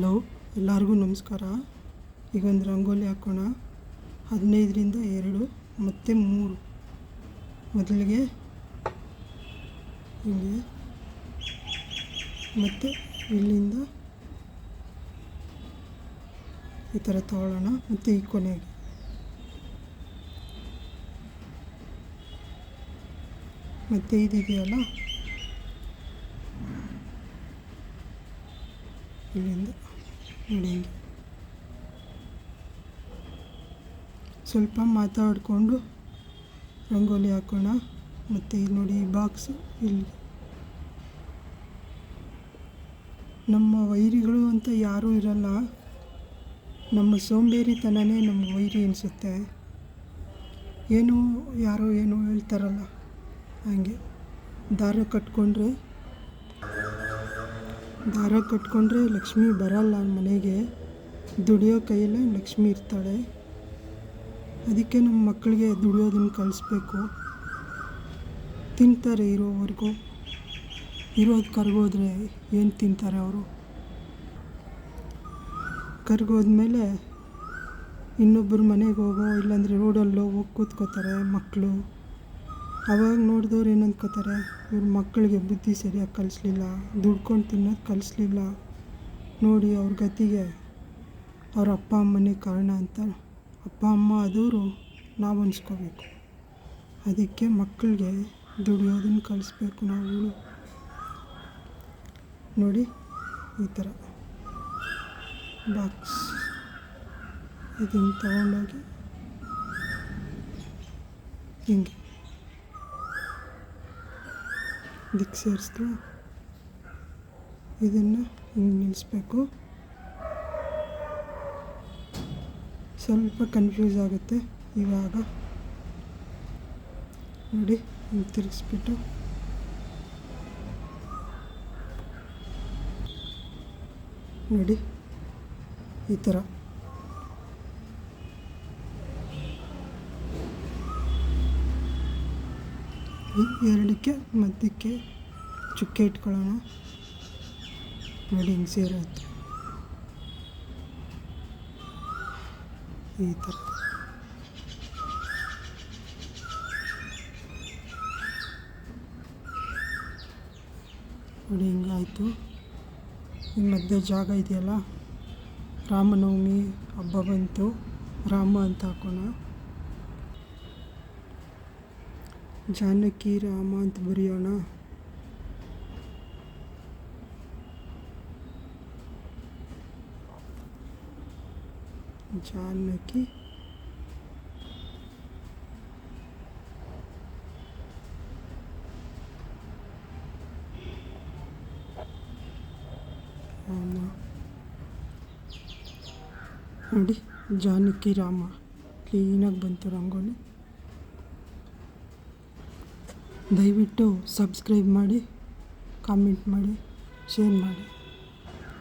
Hello, ಎಲ್ಲರಿಗೂ ನಮಸ್ಕಾರ. ಈಗ ಒಂದು ರಂಗೋಲಿ ಹಾಕೋಣ. 15ರಿಂದ 2 ಮತ್ತು 3. ಮೊದಲಿಗೆ ಹೀಗೆ, ಮತ್ತು ಇಲ್ಲಿಂದ ಈ ಥರ ತಗೊಳ್ಳೋಣ. ಮತ್ತು ಈ ಕೊನೆಗೆ ಮತ್ತು ಇದೆಯಲ್ಲ, ಇಲ್ಲಿಂದ ನೋಡಿ ಹಿಂಗೆ ಸ್ವಲ್ಪ ಮಾತಾಡಿಕೊಂಡು ರಂಗೋಲಿ ಹಾಕೋಣ. ಮತ್ತು ಇಲ್ಲಿ ನೋಡಿ ಈ ಬಾಕ್ಸು ಇಲ್ಲಿ. ನಮ್ಮ ವೈರಿಗಳು ಅಂತ ಯಾರೂ ಇರಲ್ಲ, ನಮ್ಮ ಸೋಂಬೇರಿತನನೇ ನಮ್ಗೆ ವೈರಿ ಅನಿಸುತ್ತೆ. ಯಾರೋ ಏನೋ ಹೇಳ್ತಾರಲ್ಲ ಹಾಗೆ. ದಾರ ಕಟ್ಕೊಂಡ್ರೆ ಲಕ್ಷ್ಮಿ ಬರಲ್ಲ ಮನೆಗೆ. ದುಡಿಯೋ ಕೈಯಲ್ಲೇ ಲಕ್ಷ್ಮಿ ಇರ್ತಾಳೆ. ಅದಕ್ಕೆ ನಮ್ಮ ಮಕ್ಕಳಿಗೆ ದುಡಿಯೋದನ್ನು ಕಲಿಸ್ಬೇಕು. ತಿಂತಾರೆ ಇರೋದು ಕರ್ಗೋದ್ರೆ ಏನು ತಿಂತಾರೆ ಅವರು? ಕರ್ಗೋದ್ಮೇಲೆ ಇನ್ನೊಬ್ಬರು ಮನೆಗೆ ಹೋಗೋ, ಇಲ್ಲಾಂದರೆ ರೋಡಲ್ಲೋ ಹೋಗಿ ಕೂತ್ಕೋತಾರೆ ಮಕ್ಕಳು. ಅವಾಗ ನೋಡಿದವ್ರು ಏನು ಅಂದ್ಕೋತಾರೆ, ಇವ್ರ ಮಕ್ಕಳಿಗೆ ಬುದ್ಧಿ ಸರಿಯಾಗಿ ಕಲಿಸ್ಲಿಲ್ಲ, ದುಡ್ಕೊಂಡು ತಿನ್ನೋದು ಕಲಿಸ್ಲಿಲ್ಲ ನೋಡಿ ಅವ್ರ ಗತಿಗೆ ಅವ್ರ ಅಪ್ಪ ಅಮ್ಮನೇ ಕಾರಣ ಅಂತ ಅಪ್ಪ ಅಮ್ಮ ಆದವರು ನಾವು ಅನ್ಸ್ಕೋಬೇಕು. ಅದಕ್ಕೆ ಮಕ್ಕಳಿಗೆ ದುಡಿಯೋದನ್ನು ಕಲಿಸ್ಬೇಕು ನಾವು. ನೋಡಿ ಈ ಥರ ಬಾಕ್ಸ್ ಇದನ್ನು ತಗೊಂಡೋಗಿ ಹಿಂಗೆ ಇದಕ್ಕೆ ಸೇರಿಸ್ತು. ಇದನ್ನು ಹಿಂಗೆ ನಿಲ್ಲಿಸ್ಬೇಕು. ಸ್ವಲ್ಪ ಕನ್ಫ್ಯೂಸ್ ಆಗುತ್ತೆ ಇವಾಗ. ನೋಡಿ ಹಿಂಗೆ ತಿರುಗಿಸ್ಬಿಟ್ಟು ನೋಡಿ ಈ ಥರ ಎರಡಕ್ಕೆ ಮಧ್ಯಕ್ಕೆ ಚುಕ್ಕೆ ಇಟ್ಕೊಳ್ಳೋಣ. ನೋಡಿ ಹಿಂಗೆ ಸೇರುತ್ತೆ ಈ ಥರ. ನೋಡಿ ಹಿಂಗಾಯಿತು. ಈ ಮಧ್ಯೆ ಜಾಗ ಇದೆಯಲ್ಲ, ರಾಮನವಮಿ ಹಬ್ಬ ಬಂತು, ರಾಮ ಅಂತ ಹಾಕೋಣ. ಜಾನಕಿ ರಾಮ ಅಂತ ಬರೆಯೋಣ. ಜಾನಕಿ ರಾಮ. ನೋಡಿ ಜಾನಕಿ ರಾಮ ಕ್ಲೀನಾಗಿ ಬಂತು ರಂಗೋಲಿ. ದಯವಿಟ್ಟು ಸಬ್ಸ್ಕ್ರೈಬ್ ಮಾಡಿ, ಕಾಮೆಂಟ್ ಮಾಡಿ, ಶೇರ್ ಮಾಡಿ.